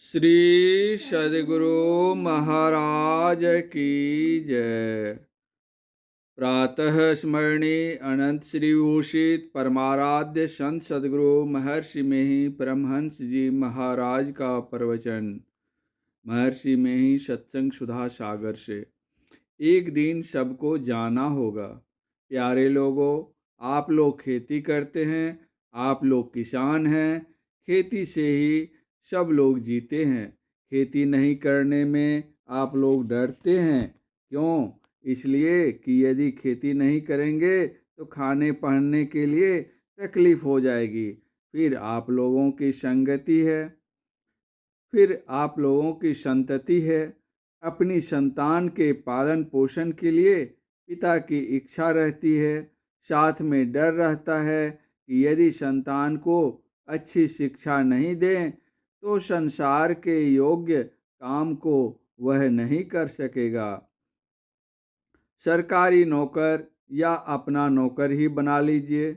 श्री सद्गुरु महाराज की जय। प्रातः स्मरणीय अनंत श्री भूषित परमाराध्य संत सद्गुरु महर्षि में ही परमहंस जी महाराज का प्रवचन। महर्षि में ही सत्संग सुधा सागर से। एक दिन सबको जाना होगा। प्यारे लोगों, आप लोग खेती करते हैं, आप लोग किसान हैं। खेती से ही सब लोग जीते हैं। खेती नहीं करने में आप लोग डरते हैं। क्यों? इसलिए कि यदि खेती नहीं करेंगे तो खाने पहनने के लिए तकलीफ हो जाएगी। फिर आप लोगों की संगति है, फिर आप लोगों की संतति है। अपनी संतान के पालन पोषण के लिए पिता की इच्छा रहती है। साथ में डर रहता है कि यदि संतान को अच्छी शिक्षा नहीं दें तो संसार के योग्य काम को वह नहीं कर सकेगा। सरकारी नौकर या अपना नौकर ही बना लीजिए।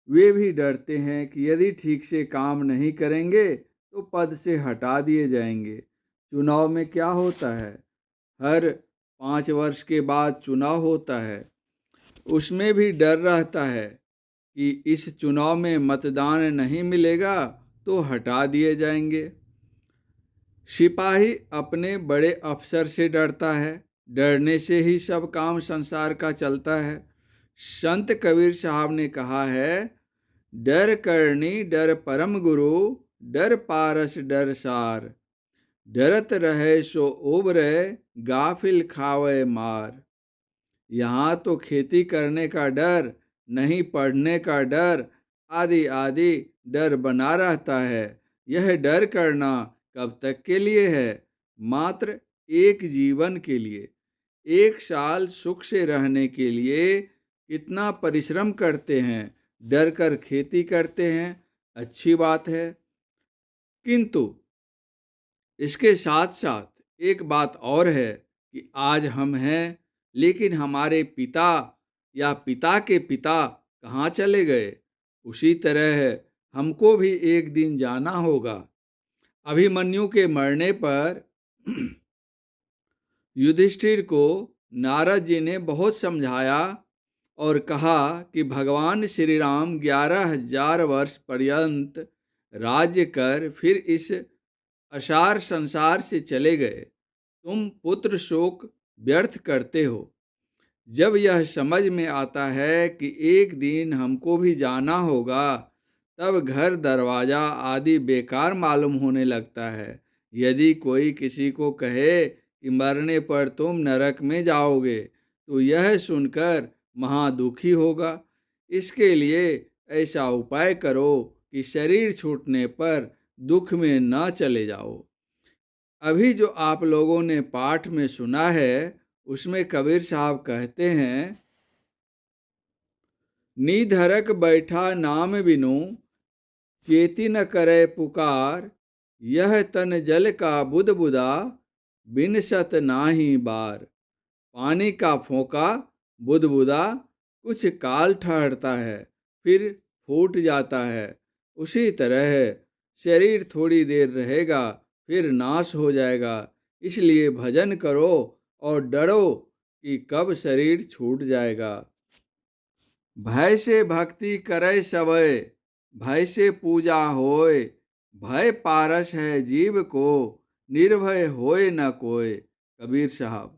वे भी डरते हैं कि यदि ठीक से काम नहीं करेंगे तो पद से हटा दिए जाएंगे। चुनाव में क्या होता है? हर 5 वर्ष के बाद चुनाव होता है। उसमें भी डर रहता है कि इस चुनाव में मतदान नहीं मिलेगा तो हटा दिए जाएंगे। सिपाही अपने बड़े अफसर से डरता है। डरने से ही सब काम संसार का चलता है। संत कबीर साहब ने कहा है, डर करनी डर परम गुरु, डर पारस डर सार। डरत रहे सो उबरे, गाफिल खावे मार। यहाँ तो खेती करने का डर, नहीं पढ़ने का डर, आदि आदि डर बना रहता है। यह डर करना कब तक के लिए है? मात्र एक जीवन के लिए। 1 साल सुख से रहने के लिए कितना परिश्रम करते हैं, डर कर खेती करते हैं। अच्छी बात है, किंतु इसके साथ साथ एक बात और है कि आज हम हैं, लेकिन हमारे पिता या पिता के पिता कहाँ चले गए? उसी तरह हमको भी एक दिन जाना होगा। अभिमन्यु के मरने पर युधिष्ठिर को नारद जी ने बहुत समझाया और कहा कि भगवान श्री राम 11,000 वर्ष पर्यंत राज्य कर फिर इस असार संसार से चले गए। तुम पुत्र शोक व्यर्थ करते हो। जब यह समझ में आता है कि एक दिन हमको भी जाना होगा, तब घर दरवाजा आदि बेकार मालूम होने लगता है। यदि कोई किसी को कहे कि मरने पर तुम नरक में जाओगे तो यह सुनकर महादुखी होगा। इसके लिए ऐसा उपाय करो कि शरीर छूटने पर दुख में न चले जाओ। अभी जो आप लोगों ने पाठ में सुना है उसमें कबीर साहब कहते हैं, निधरक बैठा नाम बिनु, चेती न करे पुकार। यह तन जल का बुदबुदा, बिनसत नाहि बार। पानी का फोंका बुदबुदा कुछ काल ठहरता है, फिर फूट जाता है। उसी तरह शरीर थोड़ी देर रहेगा, फिर नाश हो जाएगा। इसलिए भजन करो और डरो कि कब शरीर छूट जाएगा। भय से भक्ति करे सबय, भय से पूजा होय। भय पारस है जीव को, निर्भय होय न कोय। कबीर साहब।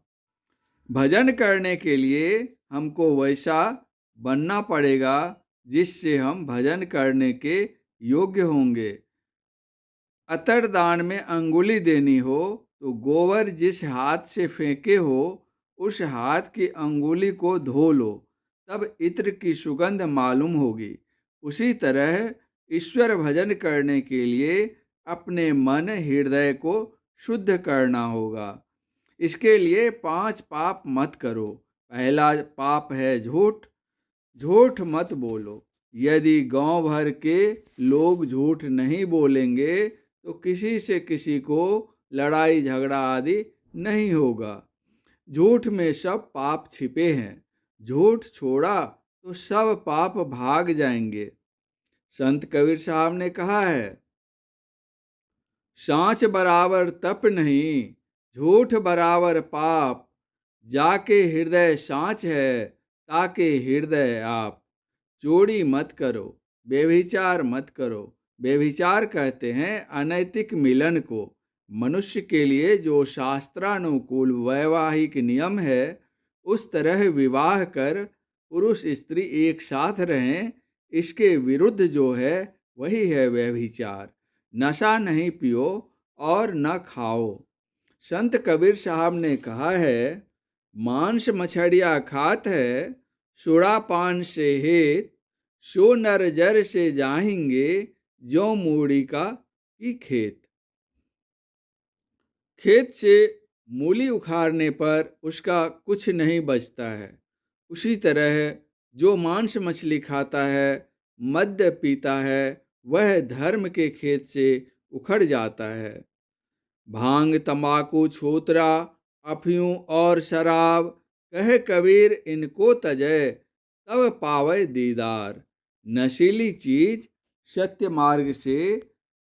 भजन करने के लिए हमको वैसा बनना पड़ेगा जिससे हम भजन करने के योग्य होंगे। अतरदान में अंगुली देनी हो तो गोबर जिस हाथ से फेंके हो उस हाथ की अंगुली को धो लो, तब इत्र की सुगंध मालूम होगी। उसी तरह ईश्वर भजन करने के लिए अपने मन हृदय को शुद्ध करना होगा। इसके लिए 5 पाप मत करो। पहला पाप है झूठ। झूठ मत बोलो। यदि गांव भर के लोग झूठ नहीं बोलेंगे तो किसी से किसी को लड़ाई झगड़ा आदि नहीं होगा। झूठ में सब पाप छिपे हैं। झूठ छोड़ा तो सब पाप भाग जाएंगे। संत कबीर साहब ने कहा है, सांच बराबर तप नहीं, झूठ बराबर पाप, जाके हृदय सांच है, ताके हृदय आप। चोरी मत करो, व्यभिचार मत करो। व्यभिचार कहते हैं अनैतिक मिलन को। मनुष्य के लिए जो शास्त्रानुकूल वैवाहिक नियम है, उस तरह विवाह कर पुरुष स्त्री एक साथ रहें, इसके विरुद्ध जो है वही है व्यभिचार। नशा नहीं पियो और न खाओ। संत कबीर साहब ने कहा है, मांस मछलिया खात है, सुड़ा पान से हेत, सो नर जर से जाएंगे, जो मूड़ी का की खेत। खेत से मूली उखाड़ने पर उसका कुछ नहीं बचता है। उसी तरह जो मांस मछली खाता है, मद्य पीता है, वह धर्म के खेत से उखड़ जाता है। भांग तंबाकू छूतरा अफयूं और शराब, कहे कबीर इनको तजय, तब पावे दीदार। नशीली चीज सत्य मार्ग से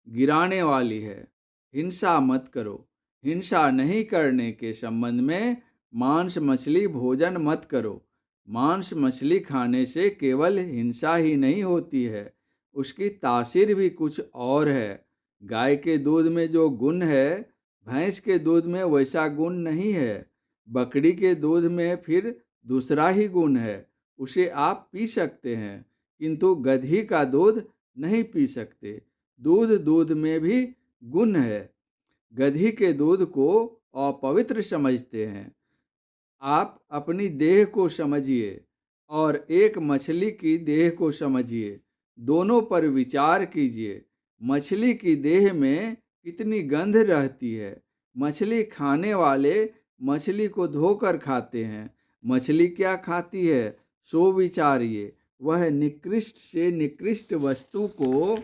गिराने वाली है। हिंसा मत करो। हिंसा नहीं करने के संबंध में मांस मछली भोजन मत करो। मांस मछली खाने से केवल हिंसा ही नहीं होती है, उसकी तासीर भी कुछ और है। गाय के दूध में जो गुण है, भैंस के दूध में वैसा गुण नहीं है। बकरी के दूध में फिर दूसरा ही गुण है, उसे आप पी सकते हैं, किंतु गधी का दूध नहीं पी सकते। दूध में भी गुण है। गधी के दूध को अपवित्र समझते हैं। आप अपनी देह को समझिए और एक मछली की देह को समझिए, दोनों पर विचार कीजिए। मछली की देह में कितनी गंध रहती है। मछली खाने वाले मछली को धोकर खाते हैं। मछली क्या खाती है सो विचारिए। वह निकृष्ट से निकृष्ट वस्तु को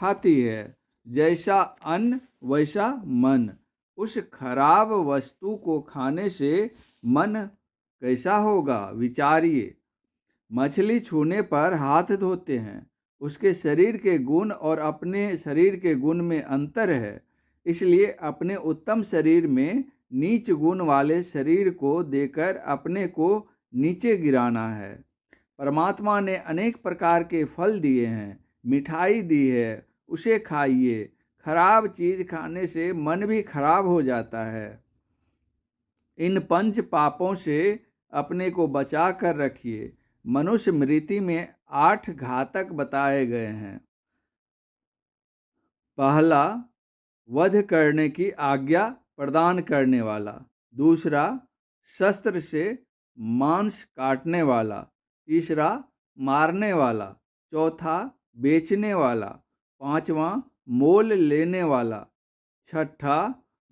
खाती है। जैसा अन्न वैसा मन। उस खराब वस्तु को खाने से मन कैसा होगा, विचारिए। मछली छूने पर हाथ धोते हैं। उसके शरीर के गुण और अपने शरीर के गुण में अंतर है, इसलिए अपने उत्तम शरीर में नीच गुण वाले शरीर को देकर अपने को नीचे गिराना है। परमात्मा ने अनेक प्रकार के फल दिए हैं, मिठाई दी है, उसे खाइए। खराब चीज खाने से मन भी खराब हो जाता है। इन पंच पापों से अपने को बचा कर रखिए। मनुष्य स्मृति में 8 घातक बताए गए हैं। पहला, वध करने की आज्ञा प्रदान करने वाला। दूसरा, शस्त्र से मांस काटने वाला। तीसरा, मारने वाला। चौथा, बेचने वाला। पांचवा, मोल लेने वाला। छठा,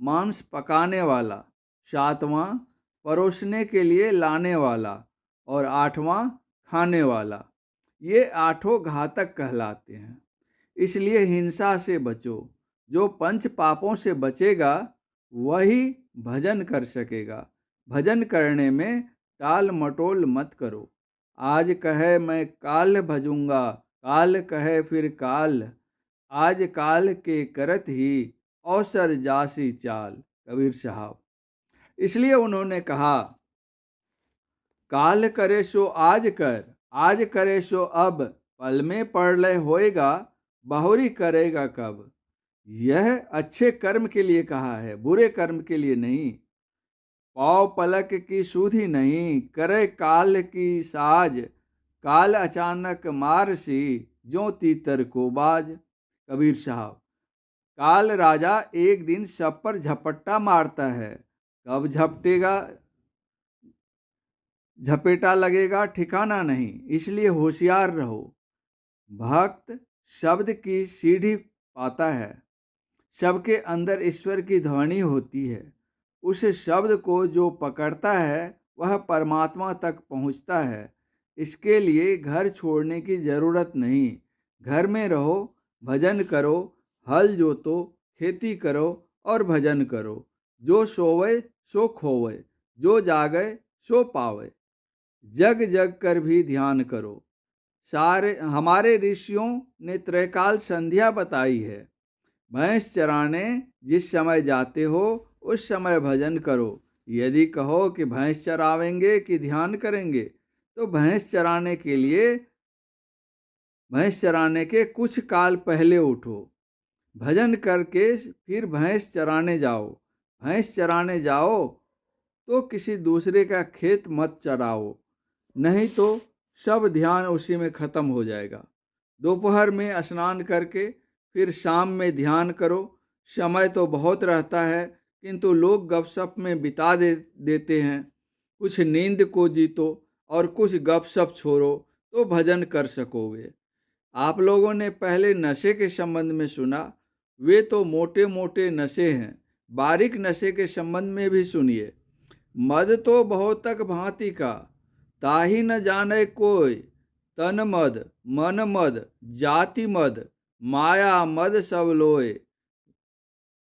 मांस पकाने वाला। सातवां, परोसने के लिए लाने वाला। और आठवां, खाने वाला। ये 8 घातक कहलाते हैं। इसलिए हिंसा से बचो। जो पंच पापों से बचेगा वही भजन कर सकेगा। भजन करने में टाल मटोल मत करो। आज कहे मैं काल भजूंगा, काल कहे फिर काल, आज काल के करत ही अवसर जासी चाल। कबीर साहब। इसलिए उन्होंने कहा, काल करे सो आज कर, आज करे सो अब, पल में प्रलय होएगा, बहुरी करेगा कब। यह अच्छे कर्म के लिए कहा है, बुरे कर्म के लिए नहीं। पाव पलक की सुधि नहीं, करे काल की साज, काल अचानक मार सी, जो तीतर को बाज। कबीर साहब। काल राजा एक दिन सब पर झपट्टा मारता है, कब झपटेगा झपेटा लगेगा ठिकाना नहीं, इसलिए होशियार रहो। भक्त शब्द की सीढ़ी पाता है। सबके अंदर ईश्वर की ध्वनि होती है। उस शब्द को जो पकड़ता है वह परमात्मा तक पहुंचता है। इसके लिए घर छोड़ने की जरूरत नहीं। घर में रहो, भजन करो, हल जोतो, खेती करो और भजन करो। जो सोवे सो खोवे, जो जागे सो पावे। जग जग कर भी ध्यान करो। सारे हमारे ऋषियों ने त्रैकाल संध्या बताई है। भैंस चराने जिस समय जाते हो उस समय भजन करो। यदि कहो कि भैंस चरावेंगे कि ध्यान करेंगे, तो भैंस चराने के कुछ काल पहले उठो, भजन करके फिर भैंस चराने जाओ। भैंस चराने जाओ तो किसी दूसरे का खेत मत चराओ, नहीं तो सब ध्यान उसी में खत्म हो जाएगा। दोपहर में स्नान करके फिर शाम में ध्यान करो। समय तो बहुत रहता है, किंतु लोग गपशप में बिता देते हैं। कुछ नींद को जीतो और कुछ गपशप छोड़ो तो भजन कर सकोगे। आप लोगों ने पहले नशे के संबंध में सुना, वे तो मोटे मोटे नशे हैं। बारीक नशे के संबंध में भी सुनिए। मद तो बहुतक भांति का, ताही न जाने कोई। तन मद, मन मद, जाति मद, माया मद सब लोय।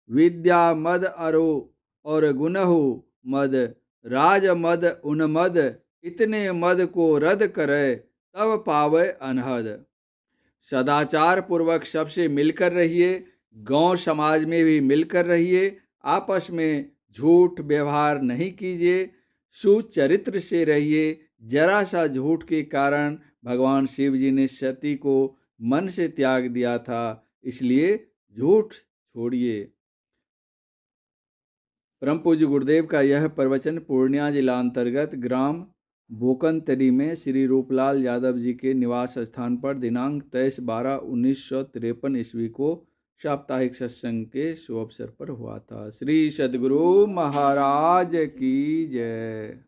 विद्या मद अरो और गुनहु मद, राज मद उन्मद। इतने मद को रद करे, तब पावे अनहद। सदाचार पूर्वक सबसे मिलकर रहिए, गांव समाज में भी मिलकर रहिए। आपस में झूठ व्यवहार नहीं कीजिए, सुचरित्र से रहिए। जरा सा झूठ के कारण भगवान शिव जी ने सती को मन से त्याग दिया था, इसलिए झूठ छोड़िए। परम पूज्य गुरुदेव का यह प्रवचन पूर्णिया जिला अंतर्गत ग्राम बोकनतरी में श्री रूपलाल यादव जी के निवास स्थान पर दिनांक 23/12/1953 ईस्वी को साप्ताहिक सत्संग के शुभ अवसर पर हुआ था। श्री सद्गुरु महाराज की जय।